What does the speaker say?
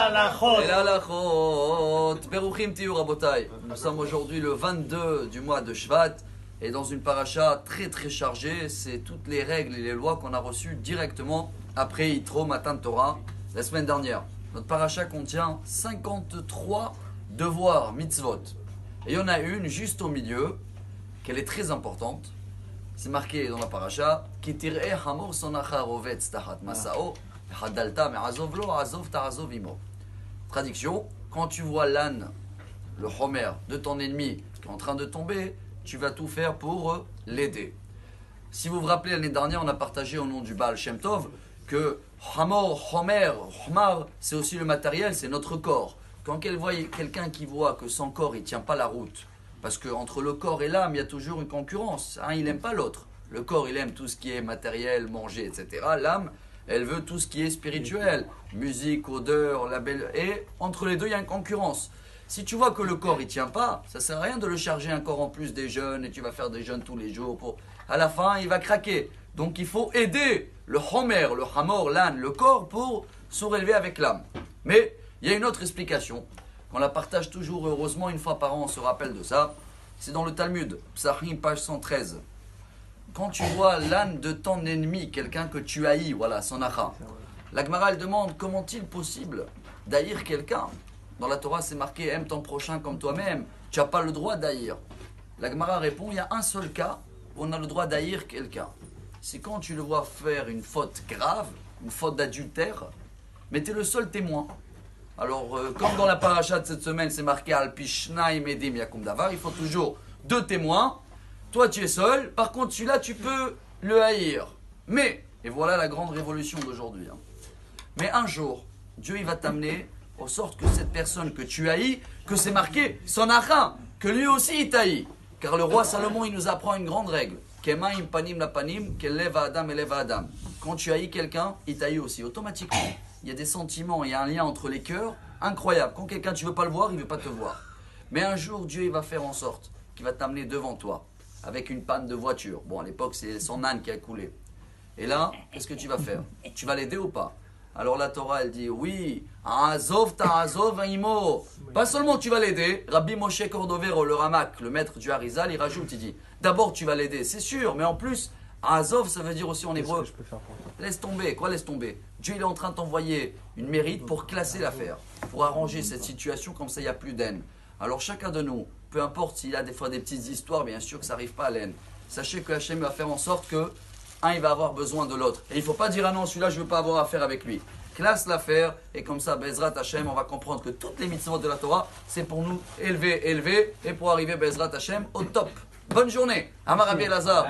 Et l'halachot. Beruchim tiyu rabotai. Nous sommes aujourd'hui le 22 du mois de Shvat. Et dans une paracha très très chargée, c'est toutes les règles et les lois qu'on a reçues directement après Yitro, Matan Torah, la semaine dernière. Notre paracha contient 53 devoirs mitzvot. Et il y en a une juste au milieu, qu'elle est très importante. C'est marqué dans la paracha, Ki tir'eh hamor sonacha rovetz tachat masao, hadalta me'azov lo, azov ta'azov imo. Traduction, quand tu vois l'âne, le homer de ton ennemi qui est en train de tomber, tu vas tout faire pour l'aider. Si vous vous rappelez, l'année dernière, on a partagé au nom du Baal Shem Tov que Hamor, Homer, Hmar, c'est aussi le matériel, c'est notre corps. Quand quelqu'un qui voit que son corps il tient pas la route, parce qu'entre le corps et l'âme, il y a toujours une concurrence. Un, il n'aime pas l'autre. Le corps, il aime tout ce qui est matériel, manger, etc. L'âme, elle veut tout ce qui est spirituel. Musique, odeur, la belle... Et entre les deux, il y a une concurrence. Si tu vois que le corps, il ne tient pas, ça ne sert à rien de le charger encore en plus des jeûnes et tu vas faire des jeûnes tous les jours. À la fin, il va craquer. Donc, il faut aider le homer, le hamor, l'âne, le corps pour se relever avec l'âme. Mais il y a une autre explication. On la partage toujours, heureusement, une fois par an, on se rappelle de ça. C'est dans le Talmud, Psachim, page 113. Quand tu vois l'âne de ton ennemi, quelqu'un que tu haïs, voilà, son acha, la Gemara, elle demande comment est-il possible d'haïr quelqu'un. Dans la Torah, c'est marqué aime ton prochain comme toi-même. Tu n'as pas le droit d'haïr. La Gemara répond il y a un seul cas où on a le droit d'haïr quelqu'un. C'est quand tu le vois faire une faute grave, une faute d'adultère, mais tu es le seul témoin. Alors, comme dans la paracha de cette semaine, c'est marqué Al Pishnaim Edim Yakum Davar, il faut toujours 2 témoins. Toi, tu es seul. Par contre, celui-là, tu peux le haïr. Mais, et voilà la grande révolution d'aujourd'hui. Mais un jour, Dieu il va t'amener en sorte que cette personne que tu haïs, que c'est marqué son achin, que lui aussi il t'haït. Car le roi Salomon, il nous apprend une grande règle. Kemaim panim la panim, keleva adam eleva adam. Quand tu haïs quelqu'un, il t'haït aussi, automatiquement. Il y a des sentiments, il y a un lien entre les cœurs incroyable. Quand quelqu'un, tu ne veux pas le voir, il ne veut pas te voir. Mais un jour, Dieu il va faire en sorte qu'il va t'amener devant toi avec une panne de voiture. Bon, à l'époque, c'est son âne qui a coulé. Et là, qu'est-ce que tu vas faire? Tu vas l'aider ou pas? Alors la Torah, elle dit, oui, Azov ta'azov imo. Pas seulement tu vas l'aider, Rabbi Moshe Cordovero, le Ramak, le maître du Harizal, il rajoute, il dit, d'abord tu vas l'aider, c'est sûr, mais en plus, Azov, ça veut dire aussi en hébreu, laisse tomber, quoi laisse tomber? Dieu il est en train de t'envoyer une mérite pour classer l'affaire, pour arranger cette situation, comme ça il n'y a plus d'haine. Alors chacun de nous, peu importe s'il y a des fois des petites histoires, bien sûr que ça n'arrive pas à l'haine. Sachez que Hachem va faire en sorte que un il va avoir besoin de l'autre. Et il ne faut pas dire ah non celui-là je ne veux pas avoir affaire avec lui. Classe l'affaire et comme ça, Bezrat Hachem, on va comprendre que toutes les mitzvot de la Torah, c'est pour nous élever et pour arriver Bezrat Hachem au top. Bonne journée. Amar Rabbi Elazar.